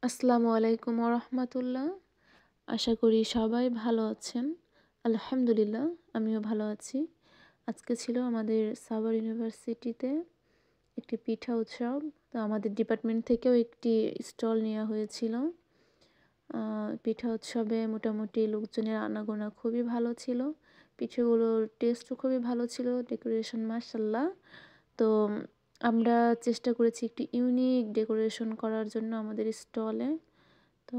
আসসালামু আলাইকুম ওরহমাতুল্লাহ। আশা করি সবাই ভালো আছেন। আলহামদুলিল্লাহ, আমিও ভালো আছি। আজকে ছিল আমাদের সাভার ইউনিভার্সিটিতে একটি পিঠা উৎসব। তো আমাদের ডিপার্টমেন্ট থেকেও একটি স্টল নেওয়া হয়েছিল। পিঠা উৎসবে মোটামুটি লোকজনের আনাগোনা খুবই ভালো ছিল। পিঠেগুলোর টেস্টও খুবই ভালো ছিল, ডেকোরেশন মাশাআল্লাহ। তো আমরা চেষ্টা করেছি একটি ইউনিক ডেকোরেশন করার জন্য আমাদের স্টলে। তো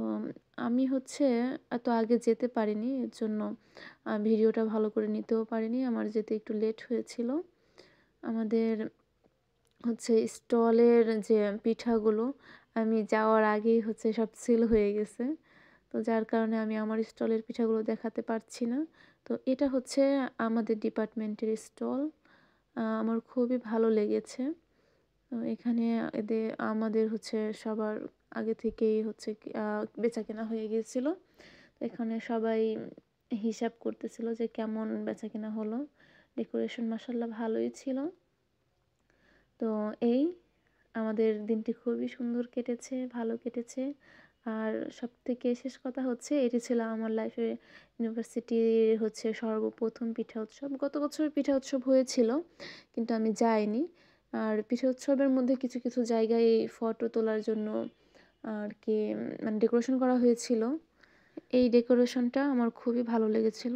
আমি এত আগে যেতে পারিনি। এর জন্য ভিডিওটা ভালো করে নিতেও পারিনি। আমার যেতে একটু লেট হয়েছিল। আমাদের স্টলের যে পিঠাগুলো আমি যাওয়ার আগেই সব সেল হয়ে গেছে। তো যার কারণে আমি আমার স্টলের পিঠাগুলো দেখাতে পারছি না। তো এটা আমাদের ডিপার্টমেন্টের স্টল। আমার খুবই ভালো লেগেছে। এখানে আমাদের সবার আগে থেকেই বেচাকেনা হয়ে গিয়েছিল। তো এখানে সবাই হিসাব করতেছিল যে কেমন বেচাকেনা হলো। ডেকোরেশন মাশাআল্লাহ ভালোই ছিল। তো এই আমাদের দিনটি খুবই সুন্দর কেটেছে, ভালো কেটেছে। আর সবথেকে শেষ কথা এটি ছিল আমার লাইফে ইউনিভার্সিটির সর্বপ্রথম পিঠা উৎসব। গত বছর পিঠা উৎসব হয়েছিল, কিন্তু আমি যাইনি। আর পিঠা উৎসবের মধ্যে কিছু কিছু জায়গায় ফটো তোলার জন্য আর কি মানে ডেকোরেশন করা হয়েছিল। এই ডেকোরেশনটা আমার খুবই ভালো লেগেছিল।